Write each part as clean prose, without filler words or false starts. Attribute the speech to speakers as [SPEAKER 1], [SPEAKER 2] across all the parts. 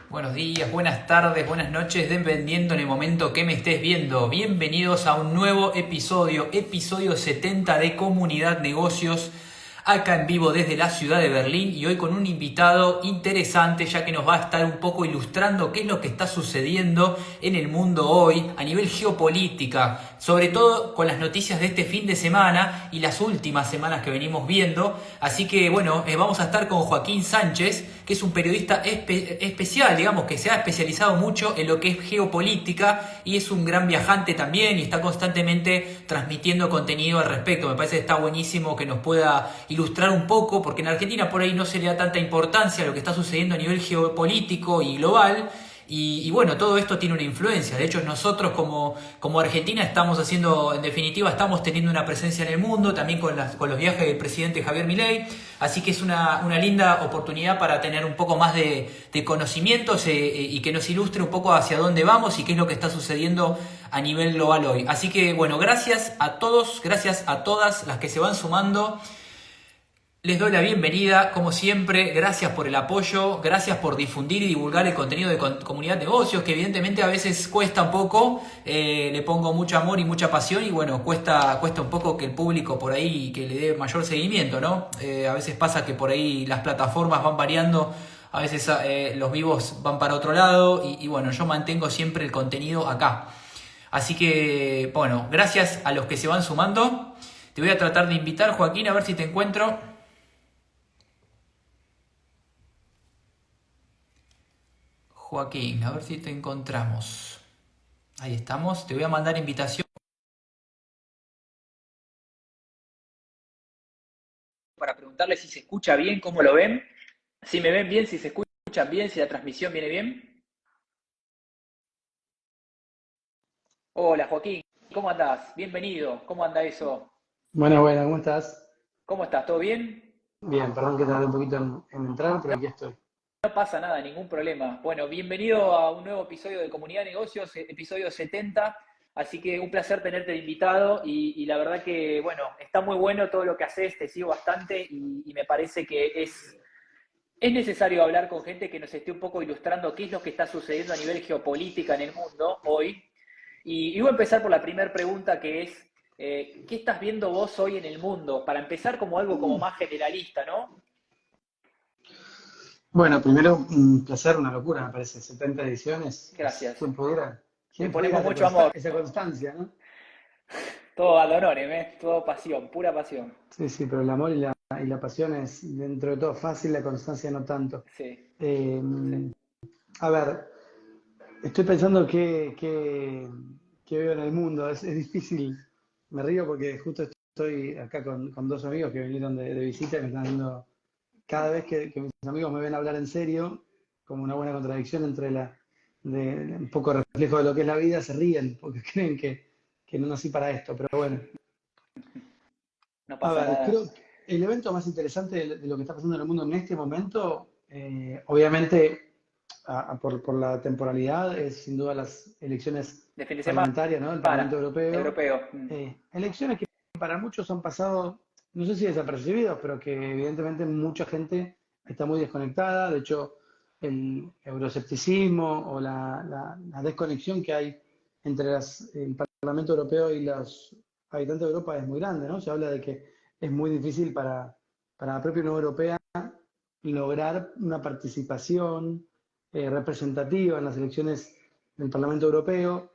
[SPEAKER 1] Buenos días, buenas tardes, buenas noches, dependiendo en el momento que me estés viendo. Bienvenidos a un nuevo episodio 70 de Comunidad Negocios, acá en vivo desde la ciudad de Berlín y hoy con un invitado interesante ya que nos va a estar un poco ilustrando qué es lo que está sucediendo en el mundo hoy a nivel geopolítica, sobre todo con las noticias de este fin de semana y las últimas semanas que venimos viendo. Así que bueno, vamos a estar con Joaquín Sánchez, que es un periodista especial, digamos, que se ha especializado mucho en lo que es geopolítica y es un gran viajante también y está constantemente transmitiendo contenido al respecto. Me parece que está buenísimo que nos pueda ilustrar un poco, porque en Argentina por ahí no se le da tanta importancia a lo que está sucediendo a nivel geopolítico y global. Y bueno, todo esto tiene una influencia. De hecho, nosotros como Argentina estamos haciendo, en definitiva, estamos teniendo una presencia en el mundo, también con los viajes del presidente Javier Milei. Así que es una linda oportunidad para tener un poco más de conocimientos y que nos ilustre un poco hacia dónde vamos y qué es lo que está sucediendo a nivel global hoy. Así que bueno, gracias a todos, gracias a todas las que se van sumando. Les doy la bienvenida, como siempre, gracias por el apoyo, gracias por difundir y divulgar el contenido de Comunidad Negocios, que evidentemente a veces cuesta un poco, le pongo mucho amor y mucha pasión y bueno, cuesta un poco que el público por ahí que le dé mayor seguimiento, ¿no? A veces pasa que por ahí las plataformas van variando, a veces los vivos van para otro lado y bueno, yo mantengo siempre el contenido acá. Así que, bueno, gracias a los que se van sumando. Te voy a tratar de invitar, Joaquín, a ver si te encuentro. Joaquín, a ver si te encontramos. Ahí estamos. Te voy a mandar invitación para preguntarle si se escucha bien, cómo lo ven. Si me ven bien, si se escuchan bien, si la transmisión viene bien. Hola, Joaquín. ¿Cómo andás? Bienvenido. ¿Cómo anda eso?
[SPEAKER 2] Bueno, bueno, ¿cómo estás?
[SPEAKER 1] ¿Cómo estás? ¿Todo bien?
[SPEAKER 2] Bien, perdón que tardé un poquito en entrar, pero
[SPEAKER 1] No,
[SPEAKER 2] aquí estoy.
[SPEAKER 1] no pasa nada, ningún problema. Bueno, bienvenido a un nuevo episodio de Comunidad Negocios, episodio 70. Así que un placer tenerte de invitado y la verdad que, bueno, está muy bueno todo lo que haces, te sigo bastante y me parece que es necesario hablar con gente que nos esté un poco ilustrando qué es lo que está sucediendo a nivel geopolítica en el mundo hoy. Y voy a empezar por la primera pregunta que es, ¿qué estás viendo vos hoy en el mundo? Para empezar como algo como más generalista, ¿no?
[SPEAKER 2] Bueno, primero, un placer, una locura, me parece. 70 ediciones.
[SPEAKER 1] Gracias. Le
[SPEAKER 2] Quién pudiera
[SPEAKER 1] ponemos mucho amor.
[SPEAKER 2] esa constancia, ¿no?
[SPEAKER 1] Todo al honor, ¿eh? Todo pasión, pura pasión.
[SPEAKER 2] Sí, sí, pero el amor y la pasión es, dentro de todo, fácil, la constancia no tanto.
[SPEAKER 1] Sí.
[SPEAKER 2] Eh, a ver, estoy pensando qué veo en el mundo. Es difícil, me río porque justo estoy acá con dos amigos que vinieron de visita y me están dando cada vez que mis amigos me ven hablar en serio, como una buena contradicción entre un poco reflejo de lo que es la vida, se ríen porque creen que no nací para esto. Pero bueno,
[SPEAKER 1] No
[SPEAKER 2] a
[SPEAKER 1] pasa
[SPEAKER 2] ver,
[SPEAKER 1] nada.
[SPEAKER 2] creo que el evento más interesante de lo que está pasando en el mundo en este momento, obviamente, por la temporalidad, es sin duda las elecciones
[SPEAKER 1] De fin de semana,
[SPEAKER 2] parlamentarias, ¿no? Del Parlamento Europeo.
[SPEAKER 1] europeo.
[SPEAKER 2] Elecciones que para muchos han pasado, no sé si desapercibidos, pero que evidentemente mucha gente está muy desconectada. De hecho, el euroescepticismo o la desconexión que hay entre el Parlamento Europeo y los habitantes de Europa es muy grande, ¿no? Se habla de que es muy difícil para la propia Unión Europea lograr una participación representativa en las elecciones del Parlamento Europeo.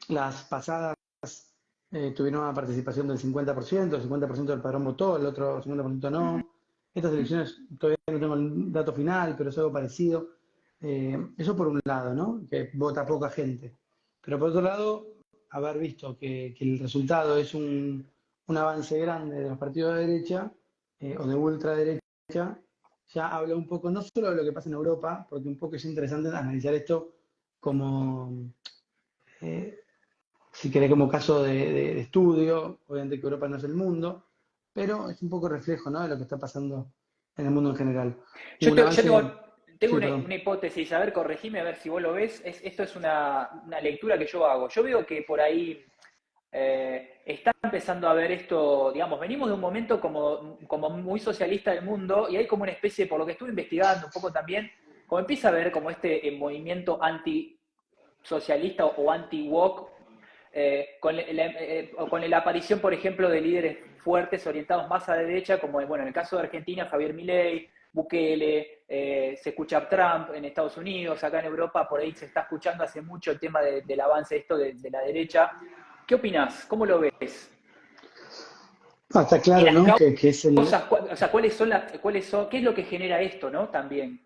[SPEAKER 2] Las pasadas tuvieron una participación del 50%, el 50% del padrón votó, el otro 50% no. Estas elecciones todavía no tengo el dato final, pero es algo parecido. Eso por un lado, ¿no? Que vota poca gente. Pero por otro lado, haber visto que el resultado es un avance grande de los partidos de derecha o de ultraderecha, ya habla un poco no solo de lo que pasa en Europa, porque un poco es interesante analizar esto como eh, si querés, como caso de estudio. Obviamente que Europa no es el mundo, pero es un poco reflejo, ¿no? De lo que está pasando en el mundo en general. Hubo un
[SPEAKER 1] Yo
[SPEAKER 2] avance,
[SPEAKER 1] tengo
[SPEAKER 2] sí, perdón.
[SPEAKER 1] una hipótesis, a ver, corregime, a ver si vos lo ves. Esto es una lectura que yo hago. Yo veo que por ahí está empezando a ver esto, digamos, venimos de un momento como muy socialista del mundo y hay como una especie, por lo que estuve investigando un poco también, como empieza a ver como este movimiento antisocialista o anti-woke, con la aparición, por ejemplo, de líderes fuertes orientados más a la derecha, como bueno, en el caso de Argentina, Javier Milei, Bukele, se escucha Trump en Estados Unidos, acá en Europa por ahí se está escuchando hace mucho el tema del avance esto de la derecha. ¿Qué opinás? ¿Cómo lo ves?
[SPEAKER 2] No, está
[SPEAKER 1] Y
[SPEAKER 2] claro,
[SPEAKER 1] las
[SPEAKER 2] ¿no? Que es el...
[SPEAKER 1] causas, o sea, qué es lo que genera esto, ¿no? También.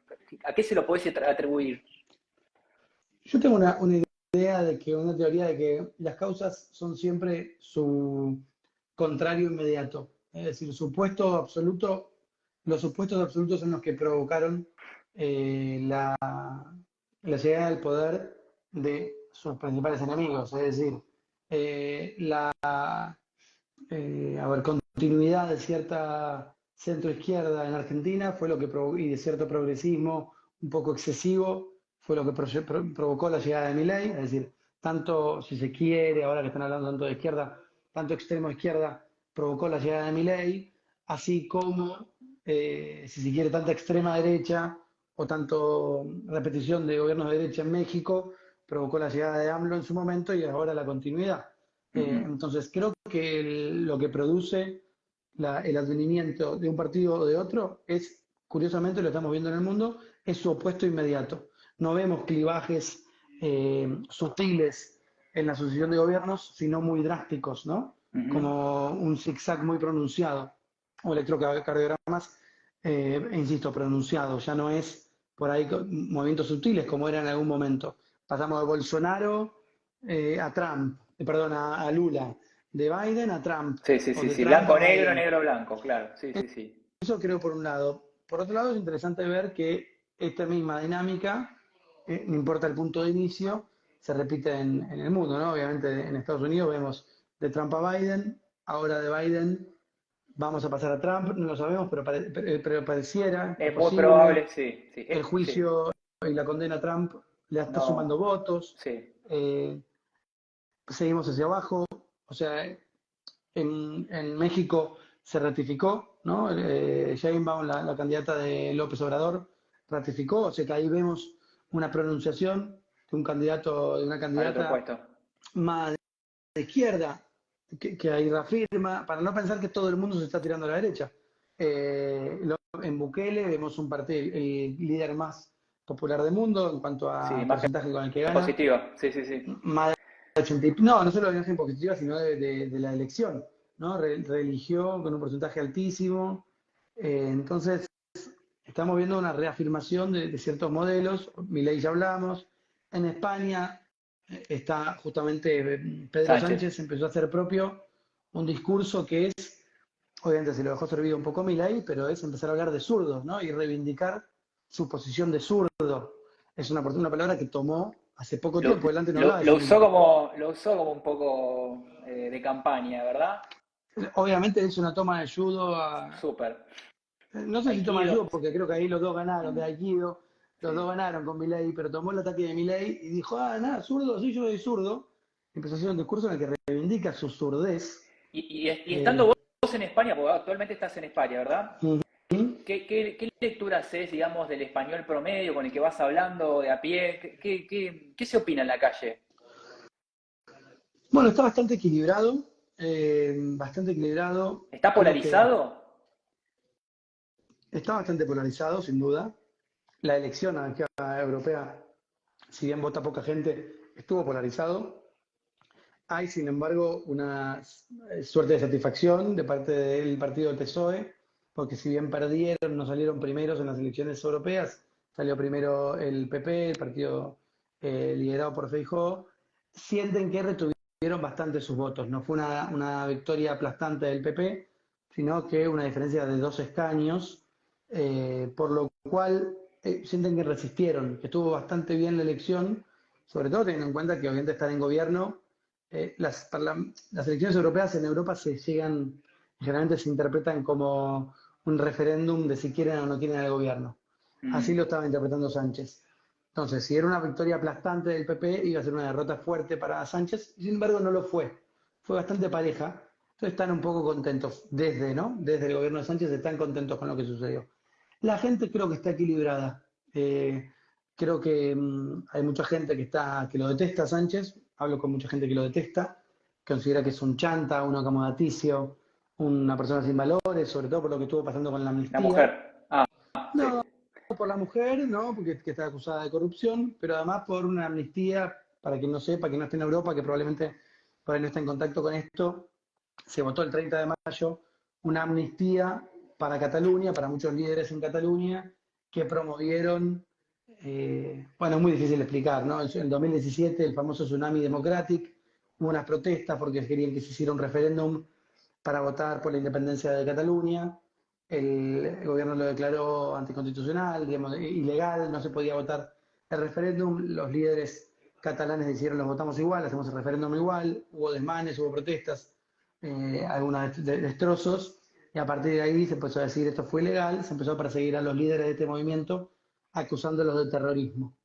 [SPEAKER 1] ¿A qué se lo podés atribuir?
[SPEAKER 2] Yo tengo una idea de que, una teoría de que las causas son siempre su contrario inmediato. Es decir, supuesto absoluto, los supuestos absolutos son los que provocaron la llegada al poder de sus principales enemigos. Es decir, la a ver, continuidad de cierta centroizquierda en Argentina fue lo que y de cierto progresismo un poco excesivo fue lo que provocó la llegada de Milei, es decir, tanto si se quiere, ahora que están hablando tanto de izquierda, tanto extremo izquierda provocó la llegada de Milei, así como si se quiere tanta extrema derecha o tanto repetición de gobiernos de derecha en México provocó la llegada de AMLO en su momento y ahora la continuidad.
[SPEAKER 1] Uh -huh.
[SPEAKER 2] Entonces, creo que lo que produce el advenimiento de un partido o de otro es, curiosamente lo estamos viendo en el mundo, es su opuesto inmediato. No vemos clivajes sutiles en la sucesión de gobiernos, sino muy drásticos, ¿no?
[SPEAKER 1] Uh -huh.
[SPEAKER 2] Como un zigzag muy pronunciado, o electrocardiogramas, insisto, pronunciados. Ya no es por ahí movimientos sutiles como era en algún momento. Pasamos de Bolsonaro a Trump, perdón, a Lula, de Biden a Trump,
[SPEAKER 1] Sí, sí,
[SPEAKER 2] o
[SPEAKER 1] sí,
[SPEAKER 2] de
[SPEAKER 1] sí.
[SPEAKER 2] Trump
[SPEAKER 1] Blanco,
[SPEAKER 2] a
[SPEAKER 1] negro,
[SPEAKER 2] Biden.
[SPEAKER 1] negro, blanco, claro. Sí, sí, sí.
[SPEAKER 2] Eso creo por un lado. Por otro lado es interesante ver que esta misma dinámica, no importa el punto de inicio, se repite en el mundo, ¿no? Obviamente en Estados Unidos vemos de Trump a Biden, ahora de Biden vamos a pasar a Trump, no lo sabemos, pero pareciera que es
[SPEAKER 1] Es muy
[SPEAKER 2] posible.
[SPEAKER 1] probable, sí, sí,
[SPEAKER 2] El
[SPEAKER 1] sí.
[SPEAKER 2] juicio y la condena a Trump le está sumando
[SPEAKER 1] No,
[SPEAKER 2] votos.
[SPEAKER 1] sí.
[SPEAKER 2] eh, Seguimos hacia abajo. O sea, en México se ratificó, ¿no? Sheinbaum, la candidata de López Obrador, ratificó, o sea que ahí vemos una pronunciación de un candidato, de una
[SPEAKER 1] Al otro
[SPEAKER 2] candidata
[SPEAKER 1] puesto.
[SPEAKER 2] más de izquierda, que ahí reafirma, para no pensar que todo el mundo se está tirando a la derecha. En Bukele vemos un partido, el líder más popular del mundo en cuanto
[SPEAKER 1] Sí,
[SPEAKER 2] a
[SPEAKER 1] imagen
[SPEAKER 2] porcentaje con el que gana,
[SPEAKER 1] positiva. Sí, sí, sí.
[SPEAKER 2] más de 80 no, no solo de imagen positiva, sino de la elección, ¿no? Religión con un porcentaje altísimo. Entonces, estamos viendo una reafirmación de ciertos modelos. Milei ya hablamos. En España está justamente Pedro
[SPEAKER 1] Sánchez.
[SPEAKER 2] Sánchez empezó a hacer propio un discurso que es, obviamente se lo dejó servido un poco Milei, pero es empezar a hablar de zurdos, ¿no? Y reivindicar su posición de zurdo. Es una palabra que tomó hace poco
[SPEAKER 1] Lo,
[SPEAKER 2] tiempo, él antes no hablaba de ese
[SPEAKER 1] lo usó como un poco de campaña, ¿verdad?
[SPEAKER 2] Obviamente es una toma de judo
[SPEAKER 1] Súper.
[SPEAKER 2] no sé si toma de
[SPEAKER 1] Aikido.
[SPEAKER 2] judo porque creo que ahí los dos ganaron, de
[SPEAKER 1] Mm,
[SPEAKER 2] Aikido, los dos
[SPEAKER 1] sí.
[SPEAKER 2] ganaron con Milei, pero tomó el ataque de Milei y dijo, ah, nada, zurdo, sí, yo soy zurdo. Empezó a hacer un discurso en el que reivindica su zurdez.
[SPEAKER 1] Y estando
[SPEAKER 2] Eh,
[SPEAKER 1] vos en España, porque actualmente estás en España, ¿verdad?
[SPEAKER 2] uh -huh.
[SPEAKER 1] ¿Qué lectura haces, digamos, del español promedio con el que vas hablando de a pie? ¿Qué se opina en la calle?
[SPEAKER 2] Bueno, está bastante equilibrado.
[SPEAKER 1] ¿Está
[SPEAKER 2] Creo que
[SPEAKER 1] polarizado?
[SPEAKER 2] está bastante polarizado, sin duda. La elección aquí europea, si bien vota poca gente, estuvo polarizado. Hay, sin embargo, una suerte de satisfacción de parte del partido del PSOE, porque si bien perdieron, no salieron primeros en las elecciones europeas, salió primero el PP, el partido liderado por Feijóo, sienten que retuvieron bastante sus votos. No fue una victoria aplastante del PP, sino que una diferencia de 2 escaños, por lo cual sienten que resistieron, que estuvo bastante bien la elección, sobre todo teniendo en cuenta que obviamente estar en gobierno las elecciones europeas en Europa generalmente se interpretan como un referéndum de si quieren o no quieren al gobierno. Así lo
[SPEAKER 1] Mm.
[SPEAKER 2] estaba interpretando Sánchez. Entonces, si era una victoria aplastante del PP, iba a ser una derrota fuerte para Sánchez, sin embargo no lo fue. Fue bastante pareja. Entonces están un poco contentos ¿no? Desde el gobierno de Sánchez están contentos con lo que sucedió. La gente creo que está equilibrada. Eh, Creo que hay mucha gente que lo detesta a Sánchez, hablo con mucha gente que lo detesta, considera que es un chanta, un acomodaticio, una persona sin valores, sobre todo por lo que estuvo pasando con la
[SPEAKER 3] La
[SPEAKER 2] amnistía.
[SPEAKER 3] mujer. Ah, sí.
[SPEAKER 2] No por la mujer, ¿no? Porque que está acusada de corrupción, pero además por una amnistía, para quien no sepa, que no esté en Europa, que probablemente por ahí no está en contacto con esto, se votó el 30 de mayo una amnistía para Cataluña, para muchos líderes en Cataluña, que promovieron, bueno, es muy difícil de explicar, ¿no? En 2017, el famoso Tsunami Democratic, hubo unas protestas porque querían que se hiciera un referéndum para votar por la independencia de Cataluña. El gobierno lo declaró anticonstitucional, digamos, ilegal, no se podía votar el referéndum. Los líderes catalanes dijeron, los votamos igual, hacemos el referéndum igual. Hubo desmanes, hubo protestas, algunos destrozos, y a partir de ahí se empezó a decir esto fue ilegal, se empezó a perseguir a los líderes de este movimiento acusándolos de terrorismo.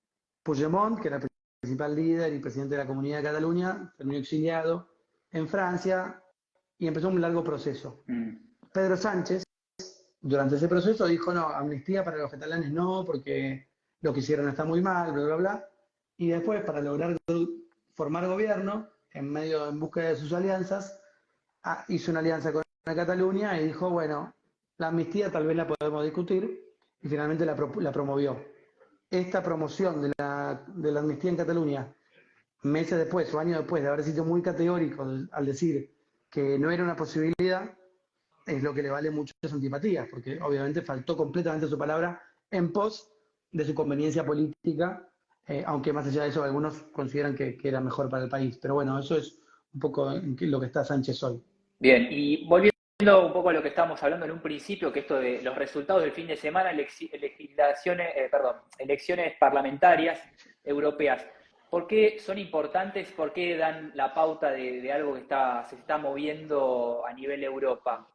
[SPEAKER 2] Puigdemont, que era el principal líder y presidente de la Comunidad de Cataluña, terminó exiliado en Francia y empezó un largo proceso.
[SPEAKER 3] Mm.
[SPEAKER 2] Pedro Sánchez, durante ese proceso, dijo, no, amnistía para los catalanes no, porque lo que hicieron está muy mal, bla, bla, bla. Y después, para lograr formar gobierno, en búsqueda de sus alianzas, hizo una alianza con Cataluña y dijo, bueno, la amnistía tal vez la podemos discutir, y finalmente la promovió. Esta promoción de la amnistía en Cataluña, meses después o años después de haber sido muy categórico al decir que no era una posibilidad, es lo que le vale muchas antipatías, porque obviamente faltó completamente su palabra en pos de su conveniencia política, aunque más allá de eso algunos consideran que era mejor para el país. Pero bueno, eso es un poco lo que está Sánchez hoy.
[SPEAKER 3] Bien, y volviendo un poco a lo que estábamos hablando en un principio, que esto de los resultados del fin de semana, elecciones parlamentarias europeas, ¿por qué son importantes? ¿Por qué dan la pauta de algo que se está moviendo a nivel Europa?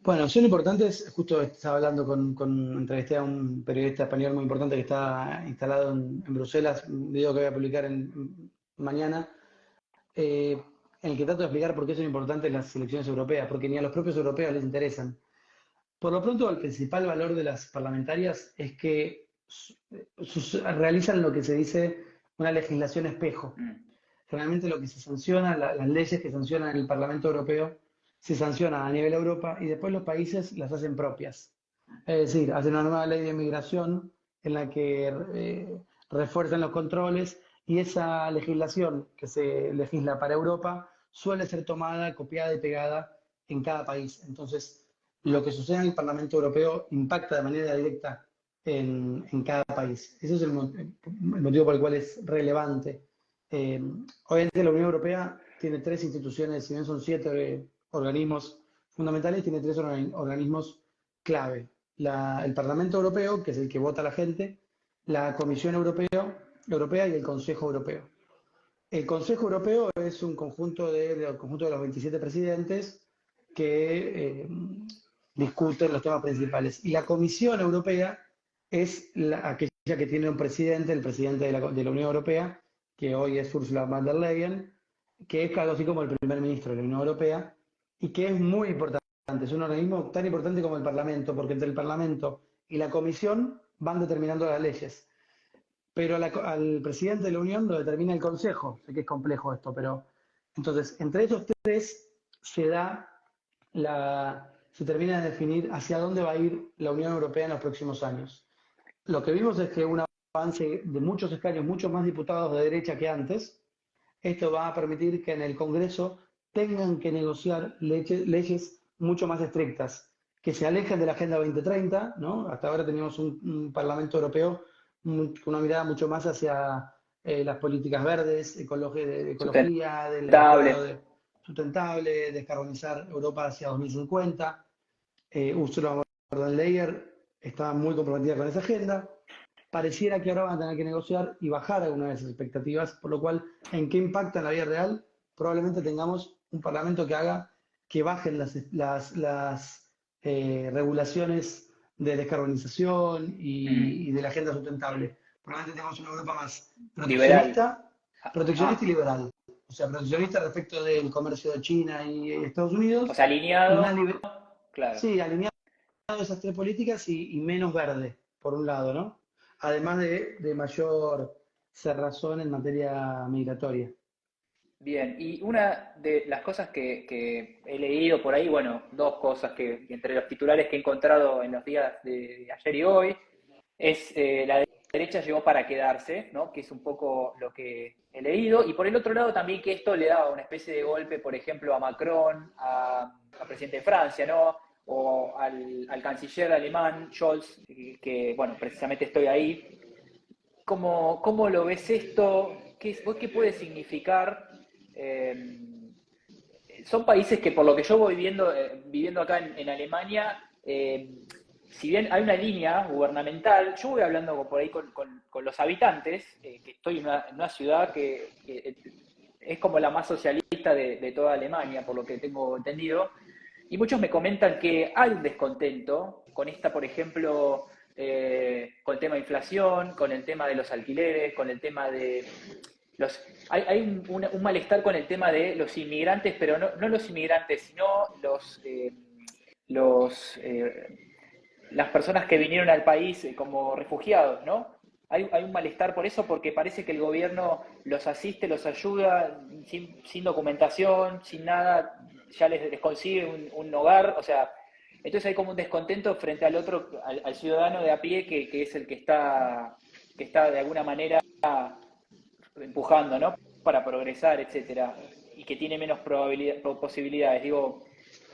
[SPEAKER 2] Bueno, son importantes, justo estaba hablando entrevisté a un periodista español muy importante que está instalado en Bruselas, digo que voy a publicar mañana, eh, en el que trato de explicar por qué son importantes las elecciones europeas, porque ni a los propios europeos les interesan. Por lo pronto, el principal valor de las parlamentarias es que realizan lo que se dice una legislación espejo.
[SPEAKER 3] Mm.
[SPEAKER 2] Generalmente lo que se sanciona, las leyes que sancionan en el Parlamento Europeo, se sancionan a nivel Europa y después los países las hacen propias. Es decir, hacen una nueva ley de migración en la que refuerzan los controles, y esa legislación que se legisla para Europa suele ser tomada, copiada y pegada en cada país. Entonces, lo que sucede en el Parlamento Europeo impacta de manera directa en cada país. Ese es el motivo por el cual es relevante. Obviamente la Unión Europea tiene tres instituciones, si bien son siete organismos fundamentales, tiene tres organismos clave. El Parlamento Europeo, que es el que vota a la gente, la Comisión Europea y el Consejo Europeo. El Consejo Europeo es un conjunto conjunto de los 27 presidentes que discuten los temas principales. Y la Comisión Europea es aquella que tiene un presidente, el presidente de la Unión Europea, que hoy es Ursula von der Leyen, que es algo así como el primer ministro de la Unión Europea, y que es muy importante. Es un organismo tan importante como el Parlamento, porque entre el Parlamento y la Comisión van determinando las leyes. Pero al presidente de la Unión lo determina el Consejo. Sé que es complejo esto, pero entonces, entre esos tres se termina de definir hacia dónde va a ir la Unión Europea en los próximos años. Lo que vimos es que un avance de muchos escaños, muchos más diputados de derecha que antes. Esto va a permitir que en el Congreso tengan que negociar leyes mucho más estrictas, que se alejen de la Agenda 2030, ¿no? Hasta ahora teníamos un Parlamento Europeo con una mirada mucho más hacia las políticas verdes, ecología, del
[SPEAKER 3] Sustentable.
[SPEAKER 2] acuerdo sustentable, descarbonizar Europa hacia 2050. Ursula von der Leyen está muy comprometida con esa agenda. Pareciera que ahora van a tener que negociar y bajar algunas de esas expectativas, por lo cual, ¿en qué impacta en la vida real? Probablemente tengamos un parlamento que haga que bajen las regulaciones de descarbonización y de la agenda sustentable. Probablemente tengamos una Europa más
[SPEAKER 3] Liberal.
[SPEAKER 2] proteccionista y liberal. O sea, proteccionista respecto del comercio de China y Estados Unidos.
[SPEAKER 3] O sea, alineado.
[SPEAKER 2] Una
[SPEAKER 3] Claro.
[SPEAKER 2] sí, alineado a esas tres políticas y menos verde. por un lado, ¿no? Además de mayor cerrazón en materia migratoria.
[SPEAKER 3] Bien, y una de las cosas que he leído por ahí, bueno, dos cosas que entre los titulares que he encontrado en los días de ayer y hoy, es la derecha llegó para quedarse, ¿no? Que es un poco lo que he leído. Y por el otro lado también que esto le daba una especie de golpe, por ejemplo, a Macron, al presidente de Francia, ¿no? O al canciller alemán, Scholz, que, bueno, precisamente estoy ahí. ¿Cómo lo ves esto? ¿Qué puede significar? Eh, Son países que por lo que yo voy viendo, viviendo acá en Alemania, si bien hay una línea gubernamental, yo voy hablando por ahí con los habitantes, que estoy en una ciudad que es como la más socialista de toda Alemania, por lo que tengo entendido, y muchos me comentan que hay un descontento con esta, por ejemplo, con el tema de inflación, con el tema de los alquileres, con el tema de hay un malestar con el tema de los inmigrantes, pero no los inmigrantes, sino los, las personas que vinieron al país como refugiados, ¿no? Hay un malestar por eso porque parece que el gobierno los asiste, los ayuda sin documentación, sin nada, ya les consigue un hogar, o sea, entonces hay como un descontento frente al otro, al ciudadano de a pie que es el que está de alguna manera empujando, ¿no? Para progresar, etcétera, y que tiene menos posibilidades. Digo,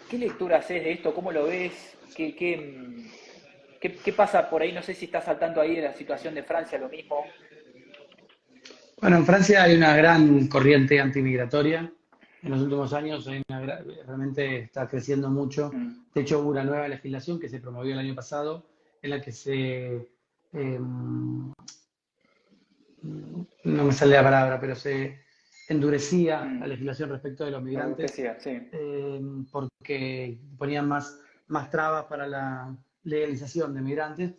[SPEAKER 3] ¿qué lectura haces de esto? ¿Cómo lo ves? ¿Qué pasa por ahí? No sé si estás saltando ahí de la situación de Francia, lo mismo.
[SPEAKER 2] Bueno, en Francia hay una gran corriente antimigratoria. En los últimos años realmente está creciendo mucho.
[SPEAKER 3] Mm,
[SPEAKER 2] De hecho, hubo una nueva legislación que se promovió el año pasado en la que no me sale la palabra, pero se endurecía la
[SPEAKER 3] mm.
[SPEAKER 2] legislación respecto de los
[SPEAKER 3] Me
[SPEAKER 2] migrantes,
[SPEAKER 3] decía, sí.
[SPEAKER 2] porque ponían más trabas para la legalización de migrantes.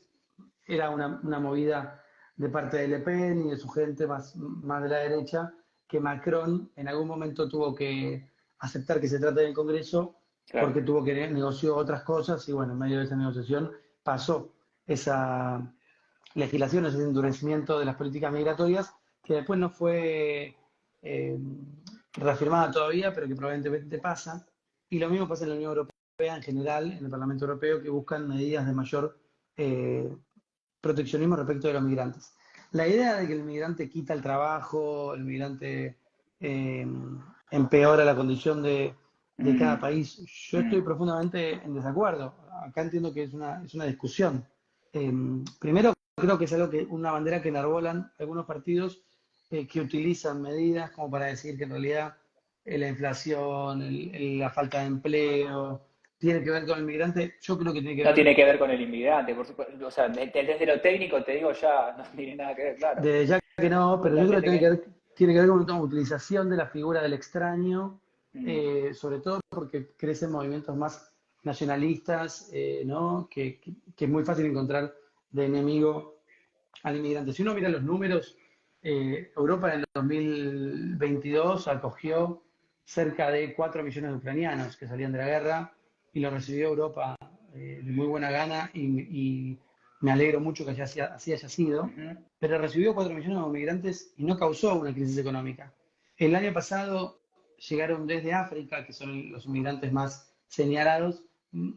[SPEAKER 2] Era una movida de parte de Le Pen y de su gente más de la derecha, que Macron en algún momento tuvo que aceptar que se trate del Congreso
[SPEAKER 3] Claro.
[SPEAKER 2] porque tuvo que negoció otras cosas y bueno, en medio de esa negociación pasó esa legislación, ese endurecimiento de las políticas migratorias, que después no fue eh, reafirmada todavía, pero que probablemente pasa. Y lo mismo pasa en la Unión Europea en general, en el Parlamento Europeo, que buscan medidas de mayor eh, proteccionismo respecto de los migrantes. La idea de que el migrante quita el trabajo, el migrante eh, empeora la condición de cada
[SPEAKER 3] Mm,
[SPEAKER 2] país, yo estoy
[SPEAKER 3] mm,
[SPEAKER 2] profundamente en desacuerdo. Acá entiendo que es una discusión. Primero, creo que es algo una bandera que enarbolan algunos partidos que utilizan medidas como para decir que en realidad la inflación, la falta de empleo, tiene que ver con el migrante. Yo creo que tiene que
[SPEAKER 3] No
[SPEAKER 2] ver
[SPEAKER 3] tiene que ver con el inmigrante, por supuesto. O sea, desde lo técnico te digo ya, no tiene nada que ver, claro.
[SPEAKER 2] desde ya que no, pero yo creo que
[SPEAKER 3] Totalmente que.
[SPEAKER 2] tiene que ver con una utilización de la figura del extraño,
[SPEAKER 3] Mm,
[SPEAKER 2] sobre todo porque crecen movimientos más nacionalistas, ¿no? Que es muy fácil encontrar de enemigo al inmigrante. Si uno mira los números, Europa en el 2022 acogió cerca de 4 millones de ucranianos que salían de la guerra y lo recibió Europa de muy buena gana y me alegro mucho que así haya sido,
[SPEAKER 3] ujú,
[SPEAKER 2] pero recibió 4 millones de migrantes y no causó una crisis económica. El año pasado llegaron desde África, que son los inmigrantes más señalados,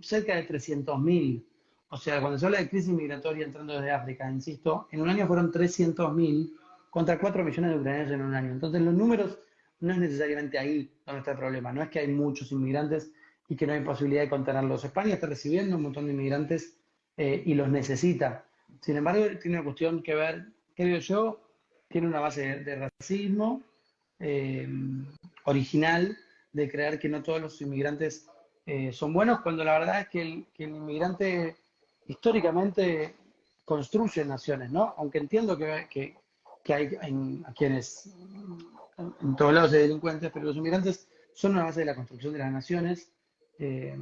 [SPEAKER 2] cerca de 300.000. O sea, cuando se habla de crisis migratoria entrando desde África, insisto, en un año fueron 300.000 contra 4 millones de ucranianos en un año. Entonces, los números no es necesariamente ahí donde está el problema. No es que hay muchos inmigrantes y que no hay posibilidad de contenerlos. España está recibiendo un montón de inmigrantes y los necesita. Sin embargo, tiene una cuestión que ver, creo yo, tiene una base de racismo eh, original, de creer que no todos los inmigrantes son buenos, cuando la verdad es que el inmigrante históricamente construye naciones, ¿no? Aunque entiendo que hay a quienes en todos lados hay delincuentes, pero los inmigrantes son una base de la construcción de las naciones. eh,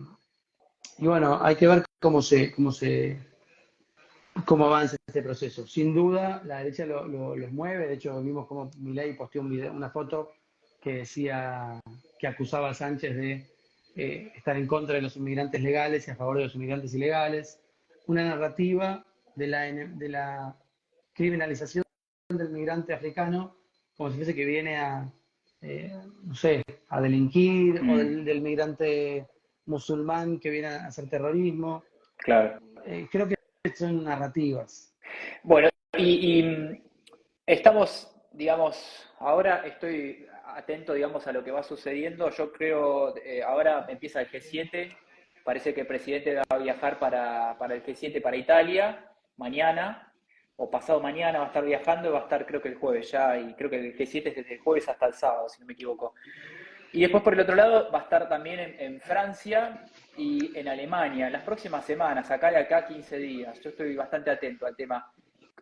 [SPEAKER 2] y bueno, hay que ver cómo avanza este proceso. Sin duda, la derecha los mueve. De hecho, vimos cómo Milei posteó una foto que decía que acusaba a Sánchez de estar en contra de los inmigrantes legales y a favor de los inmigrantes ilegales. Una narrativa de la criminalización del migrante africano como si fuese que viene a, no sé, a delinquir, o del migrante musulmán que viene a hacer terrorismo.
[SPEAKER 3] Claro.
[SPEAKER 2] Creo que son narrativas.
[SPEAKER 3] Bueno, y estamos, digamos, ahora estoy atento, digamos, a lo que va sucediendo. Yo creo, ahora empieza el G7, parece que el presidente va a viajar para el G7 para Italia, mañana o pasado mañana va a estar viajando y va a estar creo que el jueves ya, y creo que el G7 es desde el jueves hasta el sábado, si no me equivoco. Y después por el otro lado va a estar también en Francia y en Alemania, en las próximas semanas, acá de acá 15 días. Yo estoy bastante atento al tema.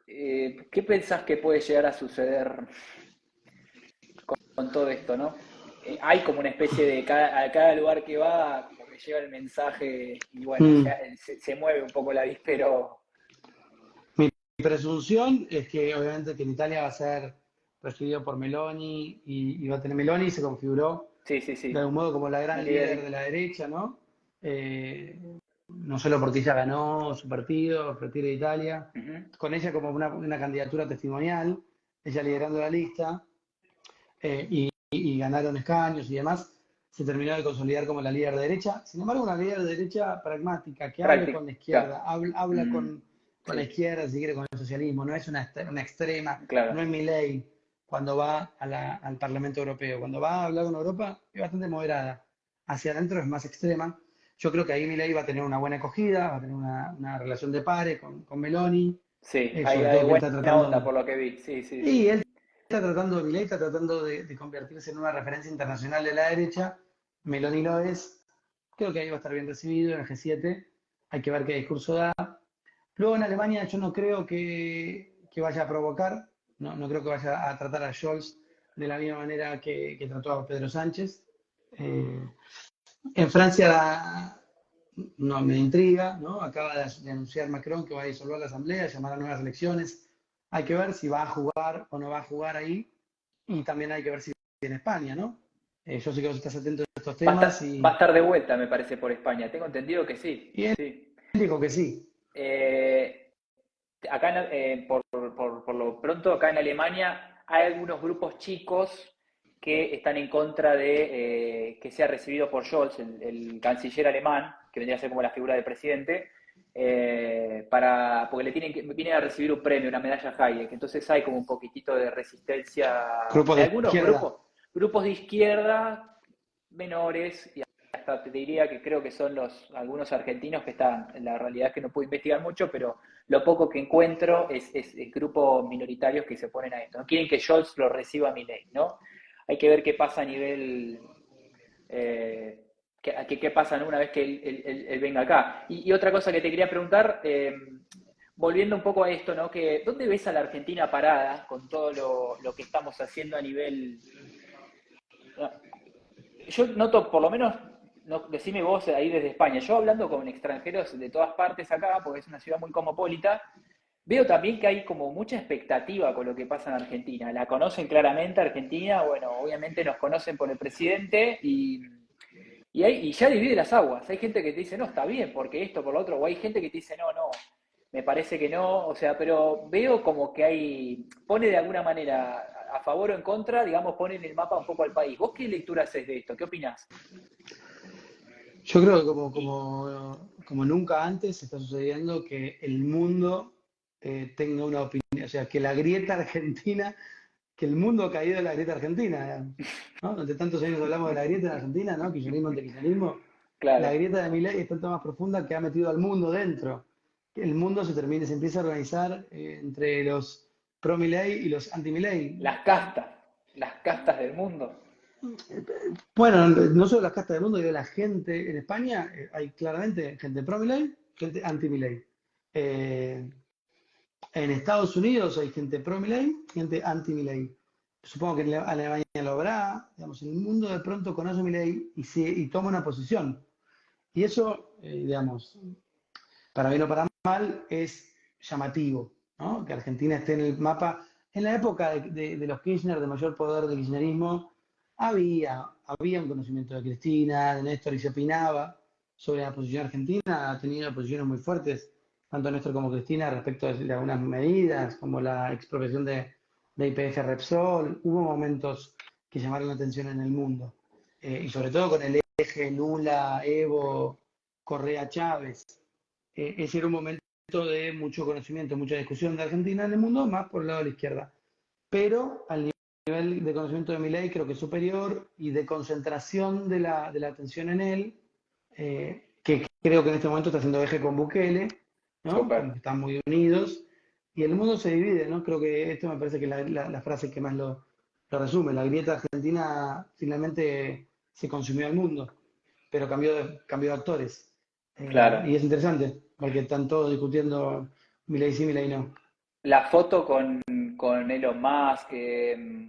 [SPEAKER 3] ¿Qué pensás que puede llegar a suceder con todo esto, no? Hay como una especie de, a cada lugar que va, como que llega el mensaje y bueno, ya se mueve un poco la pero
[SPEAKER 2] Mi presunción es que obviamente que en Italia va a ser presidido por Meloni y va a tener Meloni, se configuró
[SPEAKER 3] sí, sí,
[SPEAKER 2] de
[SPEAKER 3] sí.
[SPEAKER 2] algún modo como la
[SPEAKER 3] La
[SPEAKER 2] gran líder de
[SPEAKER 3] líder.
[SPEAKER 2] la derecha, ¿no? No solo porque ella ganó su partido, Fratelli d'Italia,
[SPEAKER 3] Uh-huh.
[SPEAKER 2] con ella como una candidatura testimonial, ella liderando la lista, y ganaron escaños y demás, se terminó de consolidar como la líder de derecha. Sin embargo, una líder de derecha pragmática, que hable con la
[SPEAKER 3] Práctica.
[SPEAKER 2] izquierda, habla
[SPEAKER 3] Mm,
[SPEAKER 2] con la
[SPEAKER 3] sí,
[SPEAKER 2] izquierda, si quiere, con el socialismo, no es una extrema,
[SPEAKER 3] claro.
[SPEAKER 2] no es Milei cuando va al Parlamento Europeo. Cuando va a hablar con Europa es bastante moderada. Hacia adentro es más extrema. Yo creo que ahí Milei va a tener una buena acogida, va a tener una relación de pares con Meloni,
[SPEAKER 3] Sí,
[SPEAKER 2] sobre
[SPEAKER 3] hay
[SPEAKER 2] todo que él
[SPEAKER 3] buena
[SPEAKER 2] está tratando
[SPEAKER 3] onda por lo que vi. Sí, sí,
[SPEAKER 2] y
[SPEAKER 3] sí.
[SPEAKER 2] él está tratando, Milei está tratando de convertirse en una referencia internacional de la derecha. Meloni lo es. Creo que ahí va a estar bien recibido en el G7. Hay que ver qué discurso da. Luego en Alemania yo no creo que vaya a provocar, no creo que vaya a tratar a Scholz de la misma manera que trató a Pedro Sánchez. Eh, en Francia no me intriga, ¿no? Acaba de anunciar Macron que va a disolver la asamblea, llamar a nuevas elecciones. Hay que ver si va a jugar o no va a jugar ahí. Y también hay que ver si en España, ¿no? Yo sé que vos estás atento a estos temas
[SPEAKER 3] Va a estar de vuelta, me parece, por España. Tengo entendido que sí.
[SPEAKER 2] y él
[SPEAKER 3] Sí.
[SPEAKER 2] dijo que sí.
[SPEAKER 3] Eh, acá, por lo pronto, acá en Alemania hay algunos grupos chicos que están en contra de que sea recibido por Scholz, el canciller alemán, que vendría a ser como la figura del presidente, porque vienen a recibir un premio, una medalla Hayek. Entonces hay como un poquitito de resistencia
[SPEAKER 2] Grupos
[SPEAKER 3] en
[SPEAKER 2] de
[SPEAKER 3] algunos
[SPEAKER 2] izquierda.
[SPEAKER 3] grupos de izquierda menores, y hasta te diría que creo que son algunos argentinos que están, en la realidad que no puedo investigar mucho, pero lo poco que encuentro es grupos minoritarios que se oponen a esto. No quieren que Scholz lo reciba a Milei, ¿no? Hay que ver qué pasa a nivel, qué pasa, ¿no? Una vez que él venga acá. Y otra cosa que te quería preguntar, volviendo un poco a esto, ¿no? ¿Dónde ves a la Argentina parada con todo lo que estamos haciendo a nivel... Yo noto, por lo menos, no, decime vos ahí desde España, yo hablando con extranjeros de todas partes acá, porque es una ciudad muy cosmopolita, veo también que hay como mucha expectativa con lo que pasa en Argentina. La conocen claramente Argentina, bueno, obviamente nos conocen por el presidente y ya divide las aguas. Hay gente que te dice, no, está bien, porque esto, por lo otro, o hay gente que te dice, no, no, me parece que no, o sea, pero veo como que pone de alguna manera a favor o en contra, digamos, pone en el mapa un poco al país. ¿Vos qué lectura haces de esto? ¿Qué opinás?
[SPEAKER 2] Yo creo que como nunca antes está sucediendo que el mundo tenga una opinión, o sea, que la grieta argentina, que el mundo ha caído en la grieta argentina, ¿no? Durante tantos años hablamos de la grieta en Argentina, ¿no? Kirchnerismo ante kirchnerismo. La
[SPEAKER 3] Claro,
[SPEAKER 2] grieta de Milei es tanto más profunda que ha metido al mundo dentro. El mundo se empieza a organizar entre los pro Milei y los anti Milei.
[SPEAKER 3] las castas del mundo.
[SPEAKER 2] Bueno, no solo las castas del mundo, digo la gente en España, hay claramente gente pro Milei, gente anti Milei. Eh, en Estados Unidos hay gente pro Milei, gente anti Milei. Supongo que en Alemania lo habrá, digamos, el mundo de pronto conoce a Milei y toma una posición. Y eso, digamos, para bien o para mal, es llamativo, ¿no? Que Argentina esté en el mapa. En la época de los Kirchner, de mayor poder del kirchnerismo, había un conocimiento de Cristina, de Néstor, y se opinaba sobre la posición argentina, ha tenido posiciones muy fuertes tanto Néstor como Cristina, respecto de algunas medidas, como la expropiación de YPF Repsol. Hubo momentos que llamaron la atención en el mundo. Y sobre todo con el eje Lula, Evo, Correa, Chávez. Ese era un momento de mucho conocimiento, mucha discusión de Argentina en el mundo, más por el lado de la izquierda. Pero al nivel de conocimiento de Milei creo que es superior y de concentración de la atención en él, que creo que en este momento está haciendo eje con Bukele, ¿no?
[SPEAKER 3] Súper.
[SPEAKER 2] Como que están muy unidos y el mundo se divide, ¿no? Creo que esto me parece que es la frase que más lo resume. La grieta argentina finalmente se consumió al mundo, pero cambió de actores.
[SPEAKER 3] Claro.
[SPEAKER 2] Y es interesante, porque están todos discutiendo Milei sí, Milei no.
[SPEAKER 3] La foto con Elon Musk,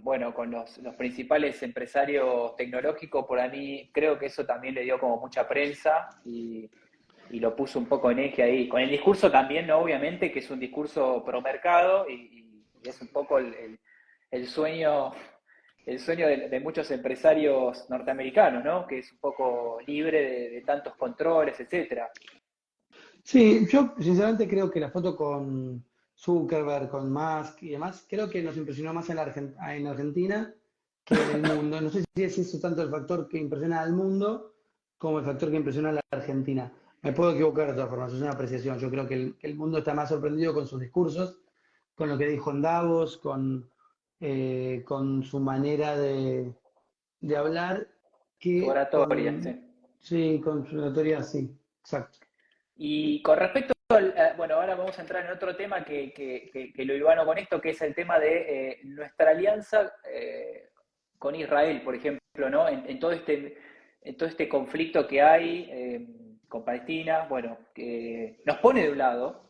[SPEAKER 3] bueno, con los principales empresarios tecnológicos, por ahí creo que eso también le dio como mucha prensa y lo puso un poco en eje ahí. Con el discurso también, ¿no? Obviamente, que es un discurso pro mercado y es un poco el sueño, el sueño de muchos empresarios norteamericanos, ¿no? Que es un poco libre de tantos controles, etcétera.
[SPEAKER 2] Sí, yo sinceramente creo que la foto con Zuckerberg, con Musk y demás, creo que nos impresionó más en Argentina que en el mundo. No sé si es eso tanto el factor que impresiona al mundo como el factor que impresiona a la Argentina. Me puedo equivocar de todas formas, es una apreciación. Yo creo que el mundo está más sorprendido con sus discursos, con lo que dijo en Davos, con su manera de hablar,
[SPEAKER 3] Su
[SPEAKER 2] que
[SPEAKER 3] oratoria, sí.
[SPEAKER 2] sí, con su oratoria, sí, exacto.
[SPEAKER 3] Y con respecto bueno, ahora vamos a entrar en otro tema que lo hilvano con esto, que es el tema de nuestra alianza con Israel, por ejemplo, ¿no? En todo este conflicto que hay con Palestina, bueno, que nos pone de un lado,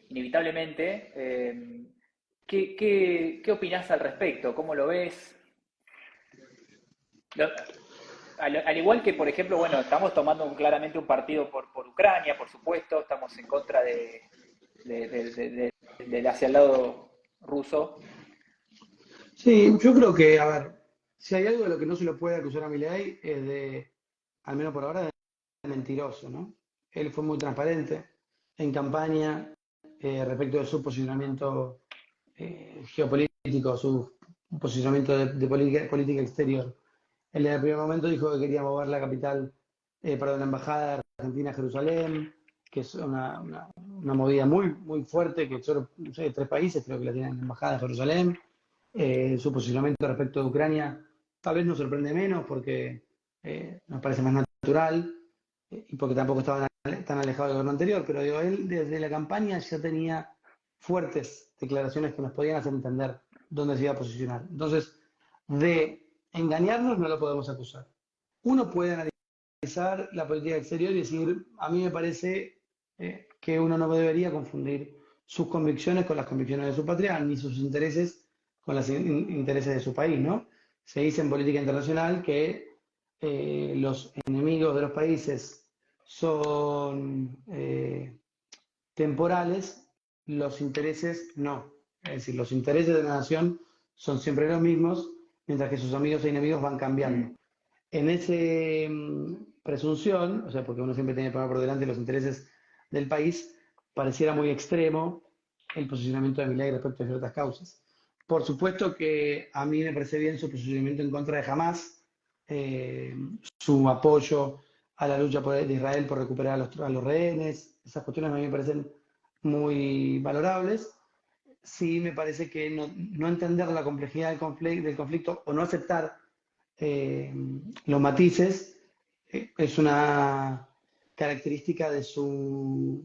[SPEAKER 3] inevitablemente. ¿Qué opinás al respecto? ¿Cómo lo ves? Lo- al igual que, por ejemplo, bueno, estamos tomando claramente un partido por Ucrania, por supuesto, estamos en contra del hacia el lado ruso.
[SPEAKER 2] Sí, yo creo que, a ver, si hay algo de lo que no se lo puede acusar a Milei es al menos por ahora, de mentiroso, ¿no? Él fue muy transparente en campaña respecto de su posicionamiento geopolítico, su posicionamiento de política exterior. Él en el primer momento dijo que quería mover la capital, perdón, la embajada de Argentina a Jerusalén, que es una movida muy fuerte, que solo, no sé, 3 países creo que la tienen en la embajada de Jerusalén. Su posicionamiento respecto de Ucrania tal vez nos sorprende menos porque nos parece más natural y porque tampoco estaba tan alejado del gobierno anterior, pero digo, él desde la campaña ya tenía fuertes declaraciones que nos podían hacer entender dónde se iba a posicionar. Entonces, de engañarnos no lo podemos acusar. Uno puede analizar la política exterior y decir, a mí me parece que uno no debería confundir sus convicciones con las convicciones de su patria, ni sus intereses con los intereses de su país, ¿no? Se dice en política internacional que los enemigos de los países son temporales, los intereses no. Es decir, los intereses de la nación son siempre los mismos, mientras que sus amigos y enemigos van cambiando.
[SPEAKER 3] Mm.
[SPEAKER 2] En esa presunción, o sea, porque uno siempre tiene que poner por delante los intereses del país, pareciera muy extremo el posicionamiento de Milei respecto a ciertas causas. Por supuesto que a mí me parece bien su posicionamiento en contra de Hamas, eh, su apoyo a la lucha de Israel por recuperar a los rehenes, esas cuestiones a mí me parecen muy valorables. Sí me parece que no entender la complejidad del conflicto o no aceptar eh, los matices es una característica de su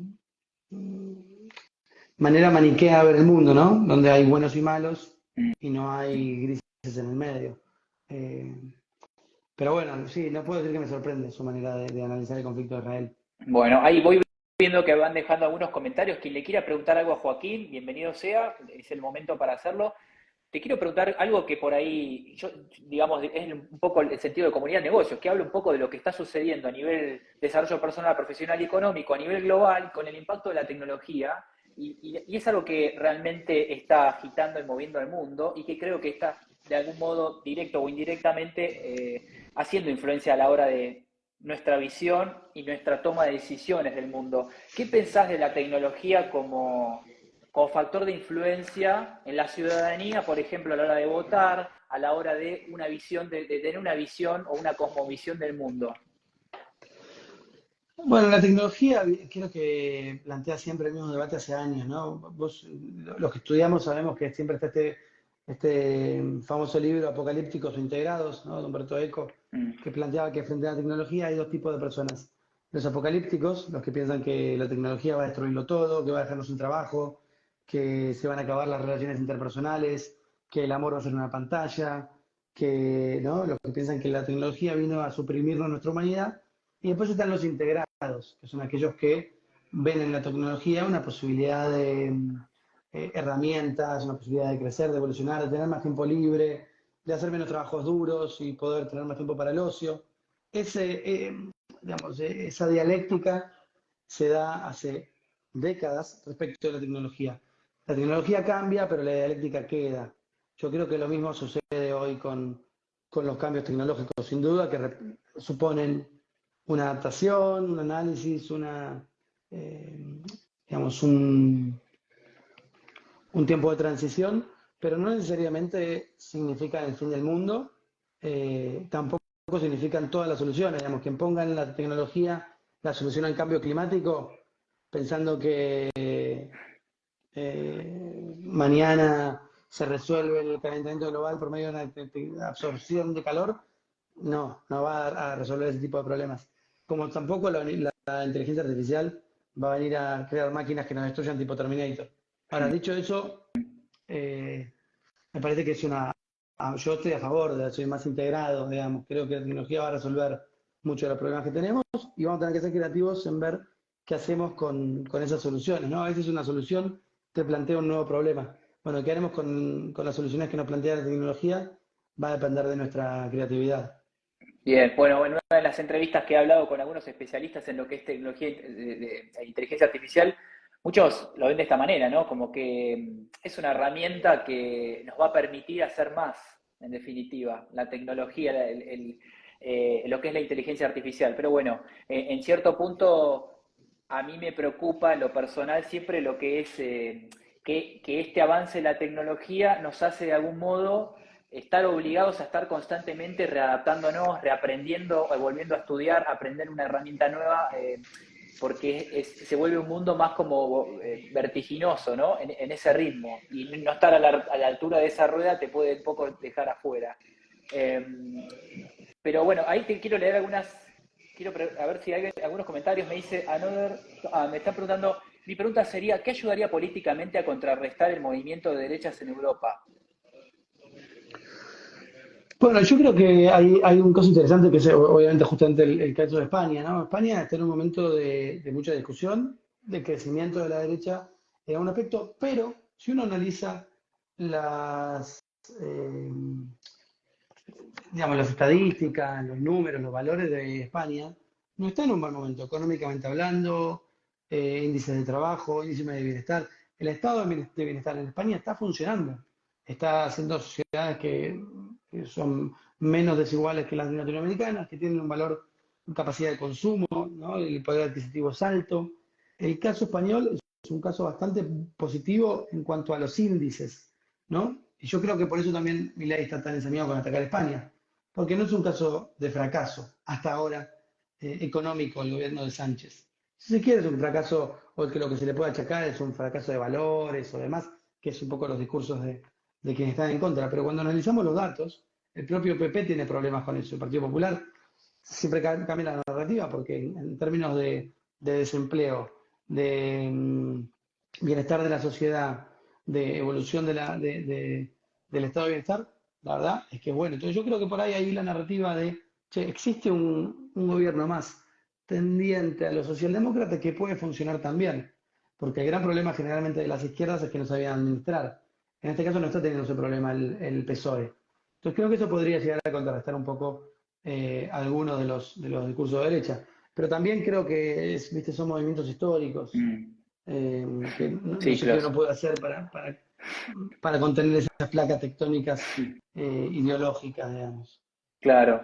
[SPEAKER 2] manera maniquea de ver el mundo, ¿no? Donde hay buenos y malos y no hay grises en el medio. Eh, pero bueno, sí, no puedo decir que me sorprende su manera de analizar el conflicto de Israel.
[SPEAKER 3] Bueno, ahí voy viendo que van dejando algunos comentarios. Quien le quiera preguntar algo a Joaquín, bienvenido sea, es el momento para hacerlo. Te quiero preguntar algo que por ahí, yo, digamos, es un poco el sentido de comunidad de negocios, que habla un poco de lo que está sucediendo a nivel desarrollo personal, profesional y económico, a nivel global, con el impacto de la tecnología, y es algo que realmente está agitando y moviendo al mundo, y que creo que está, de algún modo, directo o indirectamente, haciendo influencia a la hora nuestra visión y nuestra toma de decisiones del mundo. ¿Qué pensás de la tecnología como factor de influencia en la ciudadanía, por ejemplo, a la hora de votar, a la hora de una visión, de tener una visión o una cosmovisión del mundo?
[SPEAKER 2] Bueno, la tecnología creo que plantea siempre el mismo debate hace años, ¿no? Los que estudiamos sabemos que siempre está este famoso libro Apocalípticos o Integrados, ¿no? De Humberto Eco,
[SPEAKER 3] Mm.
[SPEAKER 2] que planteaba que frente a la tecnología hay dos tipos de personas. Los apocalípticos, los que piensan que la tecnología va a destruirlo todo, que va a dejarnos sin trabajo, que se van a acabar las relaciones interpersonales, que el amor va a ser una pantalla, que, ¿no? Los que piensan que la tecnología vino a suprimirnos nuestra humanidad. Y después están los integrados, que son aquellos que ven en la tecnología una posibilidad de herramientas, una posibilidad de crecer, de evolucionar, de tener más tiempo libre, de hacer menos trabajos duros y poder tener más tiempo para el ocio. Esa dialéctica se da hace décadas respecto de la tecnología. La tecnología cambia, pero la dialéctica queda. Yo creo que lo mismo sucede hoy con los cambios tecnológicos, sin duda, que suponen una adaptación, un análisis, eh, digamos, un tiempo de transición, pero no necesariamente significan el fin del mundo, tampoco significan todas las soluciones. Digamos, quien ponga en la tecnología la solución al cambio climático, pensando que mañana se resuelve el calentamiento global por medio de una absorción de calor, no va a resolver ese tipo de problemas. Como tampoco la inteligencia artificial va a venir a crear máquinas que nos destruyan tipo Terminator. Ahora, dicho eso, me parece que yo estoy a favor, soy más integrado, digamos. Creo que la tecnología va a resolver muchos de los problemas que tenemos y vamos a tener que ser creativos en ver qué hacemos con esas soluciones, ¿no? A veces una solución te plantea un nuevo problema. Bueno, ¿qué haremos con las soluciones que nos plantea la tecnología? Va a depender de nuestra creatividad.
[SPEAKER 3] Bien, bueno, en una de las entrevistas que he hablado con algunos especialistas en lo que es tecnología de inteligencia artificial, muchos lo ven de esta manera, ¿no? Como que es una herramienta que nos va a permitir hacer más, en definitiva, la tecnología, lo que es la inteligencia artificial. Pero bueno, en cierto punto a mí me preocupa en lo personal siempre lo que es que este avance de la tecnología nos hace de algún modo estar obligados a estar constantemente readaptándonos, reaprendiendo, volviendo a estudiar, aprender una herramienta nueva, porque se vuelve un mundo más como vertiginoso, ¿no? En ese ritmo. Y no estar a la altura de esa rueda te puede un poco dejar afuera. Eh, pero bueno, ahí te quiero leer a ver si hay algunos comentarios. Me dice me están preguntando, mi pregunta sería, ¿qué ayudaría políticamente a contrarrestar el movimiento de derechas en Europa?
[SPEAKER 2] Bueno, yo creo que hay un caso interesante que es obviamente justamente el caso de España, ¿no? España está en un momento de mucha discusión, de crecimiento de la derecha en un aspecto, pero si uno analiza las, eh, digamos, las estadísticas, los números, los valores de España, no está en un buen momento, económicamente hablando, índices de trabajo, índices de bienestar. El estado de bienestar en España está funcionando, está haciendo sociedades que son menos desiguales que las latinoamericanas, que tienen un valor, capacidad de consumo, ¿no? El poder adquisitivo es alto. El caso español es un caso bastante positivo en cuanto a los índices, ¿no? Y yo creo que por eso también Milei está tan ensañado con atacar a España, porque no es un caso de fracaso hasta ahora económico el gobierno de Sánchez. Si se quiere, es un fracaso, o que lo que se le puede achacar es un fracaso de valores o demás, que es un poco los discursos de quienes están en contra. Pero cuando analizamos los datos, el propio PP tiene problemas con eso. El Partido Popular siempre cambia la narrativa porque en términos de desempleo, de bienestar de la sociedad, de evolución del estado de bienestar, la verdad es que es bueno. Entonces yo creo que por ahí la narrativa de, che, existe un gobierno más tendiente a los socialdemócratas que puede funcionar también, porque el gran problema generalmente de las izquierdas es que no sabían administrar. En este caso no está teniendo ese problema el PSOE. Entonces creo que eso podría llegar a contrarrestar un poco algunos de los discursos de derecha. Pero también creo que viste, son movimientos históricos
[SPEAKER 3] Mm,
[SPEAKER 2] que no sé qué
[SPEAKER 3] ciclos.
[SPEAKER 2] uno puede hacer para contener esas placas tectónicas ideológicas, digamos.
[SPEAKER 3] Claro.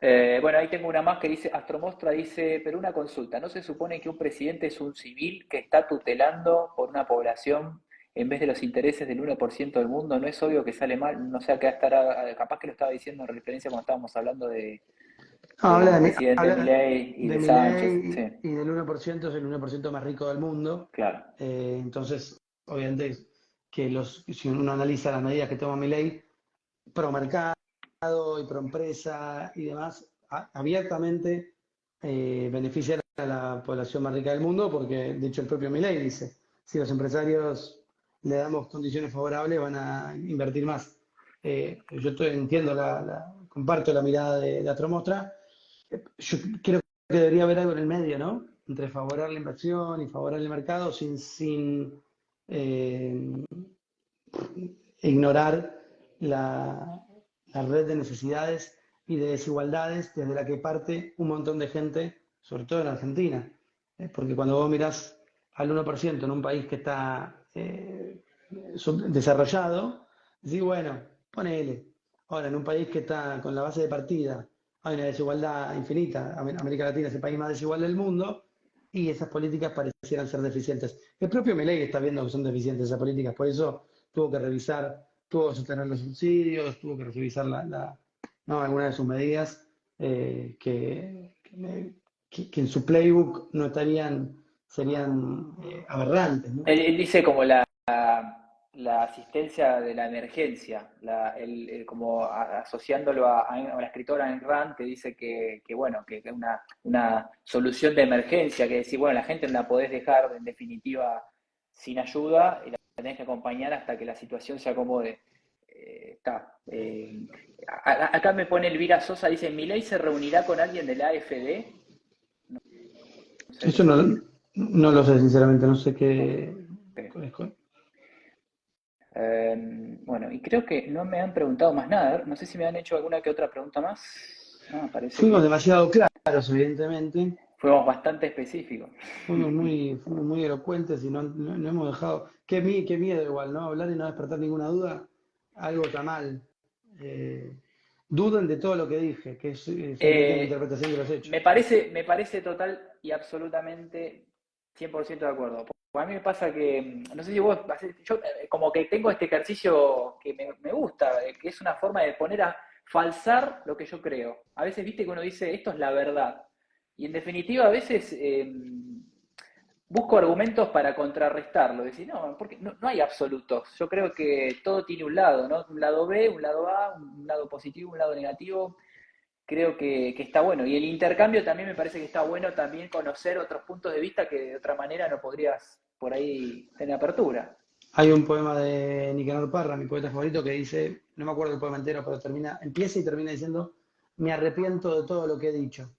[SPEAKER 3] Bueno, ahí tengo una más que dice, Astromostra dice, pero una consulta, ¿no se supone que un presidente es un civil que está tutelando por una población en vez de los intereses del 1% del mundo? ¿No es obvio que sale mal? No sé a qué estará, capaz que lo estaba diciendo en referencia cuando estábamos hablando
[SPEAKER 2] No,
[SPEAKER 3] del presidente
[SPEAKER 2] habla
[SPEAKER 3] Milei y
[SPEAKER 2] de
[SPEAKER 3] de Sánchez.
[SPEAKER 2] Milei
[SPEAKER 3] Sí,
[SPEAKER 2] y del 1% es el 1% más rico del mundo.
[SPEAKER 3] claro.
[SPEAKER 2] Entonces, obviamente, si uno analiza las medidas que toma Milei, pro mercado y pro empresa y demás, abiertamente benefician a la población más rica del mundo, porque de hecho el propio Milei dice, si los empresarios le damos condiciones favorables van a invertir más. Entiendo, comparto la mirada de Atromostra. Yo creo que debería haber algo en el medio, ¿no? Entre favorar la inversión y favorar el mercado sin eh, ignorar la, la red de necesidades y de desigualdades desde la que parte un montón de gente, sobre todo en Argentina. Porque cuando vos mirás al 1% en un país que está desarrollado, decís, bueno, ponele. Ahora, en un país que está con la base de partida, hay una desigualdad infinita. América Latina es el país más desigual del mundo y esas políticas parecieran ser deficientes. El propio Milei está viendo que son deficientes esas políticas, por eso tuvo que sostener los subsidios, tuvo que revisar no, algunas de sus medidas que en su playbook no estarían, serían aberrantes, ¿no?
[SPEAKER 3] Él dice como la asistencia de la emergencia, como asociándolo a la escritora Ayn Rand, que dice que bueno, que es una solución de emergencia, que decir, bueno, la gente no la podés dejar en definitiva sin ayuda y la tenés que acompañar hasta que la situación se acomode. Está. Acá me pone Elvira Sosa, dice, ¿Milei se reunirá con alguien de la AfD? No sé qué
[SPEAKER 2] Eso
[SPEAKER 3] significa.
[SPEAKER 2] no lo sé, sinceramente, no sé qué.
[SPEAKER 3] Ok. Bueno, y creo que no me han preguntado más nada. No sé si me han hecho alguna que otra pregunta más. No, parece
[SPEAKER 2] Fuimos
[SPEAKER 3] que
[SPEAKER 2] demasiado claros, evidentemente.
[SPEAKER 3] fuimos bastante específicos.
[SPEAKER 2] Fuimos muy elocuentes y no hemos dejado. Qué miedo igual, ¿no? Hablar y no despertar ninguna duda, algo está mal. Eh, Duden de todo lo que dije, que es simplemente mi
[SPEAKER 3] Eh,
[SPEAKER 2] interpretación de los hechos.
[SPEAKER 3] me parece total y absolutamente 100% de acuerdo. Porque a mí me pasa que, no sé si vos, yo como que tengo este ejercicio que me gusta, que es una forma de poner a falsar lo que yo creo. A veces viste que uno dice, esto es la verdad. Y en definitiva, a veces busco argumentos para contrarrestarlo. Decir, no, porque no hay absolutos. Yo creo que todo tiene un lado, ¿no? Un lado B, un lado A, un lado positivo, un lado negativo. Creo que está bueno. Y el intercambio también me parece que está bueno también conocer otros puntos de vista que de otra manera no podrías por ahí tener apertura.
[SPEAKER 2] Hay un poema de Nicanor Parra, mi poeta favorito, que dice, no me acuerdo el poema entero, pero empieza y termina diciendo, me arrepiento de todo lo que he dicho.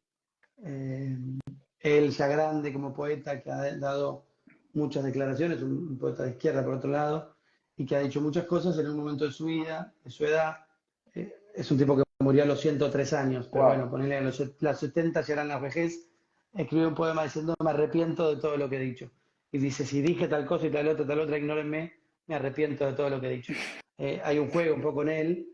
[SPEAKER 2] Eh, Él ya grande como poeta, que ha dado muchas declaraciones, un poeta de izquierda por otro lado, y que ha dicho muchas cosas en un momento de su vida, de su edad. Es un tipo que murió a los 103 años, pero bueno,
[SPEAKER 3] Wow.
[SPEAKER 2] ponerle las 70 ya eran la vejez, escribió un poema diciendo, me arrepiento de todo lo que he dicho. Y dice, si dije tal cosa y tal otra, ignórenme, me arrepiento de todo lo que he dicho. Hay un juego un poco en él,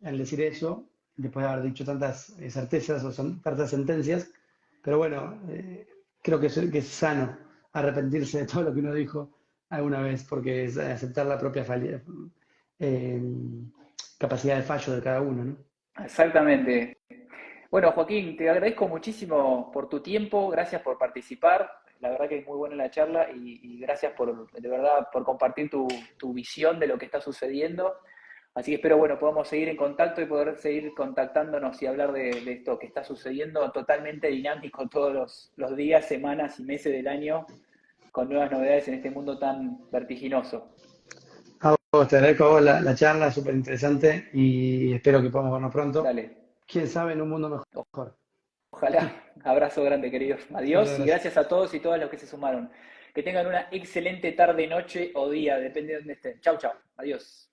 [SPEAKER 2] al decir eso, después de haber dicho tantas certezas o tantas sentencias, pero bueno, creo que es sano arrepentirse de todo lo que uno dijo alguna vez, porque es aceptar la propia eh, capacidad de fallo de cada uno, ¿no?
[SPEAKER 3] Exactamente. Bueno, Joaquín, te agradezco muchísimo por tu tiempo, gracias por participar. La verdad que es muy buena la charla y gracias de verdad, por compartir tu visión de lo que está sucediendo. Así que espero, bueno, podamos seguir en contacto y poder seguir contactándonos y hablar de esto que está sucediendo totalmente dinámico todos los días, semanas y meses del año, con nuevas novedades en este mundo tan vertiginoso.
[SPEAKER 2] A vos, te agradezco a vos la charla, súper interesante y espero que podamos vernos pronto.
[SPEAKER 3] Dale,
[SPEAKER 2] Quién sabe, en un mundo mejor.
[SPEAKER 3] ojalá. Abrazo grande, queridos.
[SPEAKER 2] Muchas
[SPEAKER 3] Adiós y
[SPEAKER 2] gracias.
[SPEAKER 3] gracias a todos y todas los que se sumaron. Que tengan una excelente tarde, noche o día, depende de dónde estén. Chau, chau. Adiós.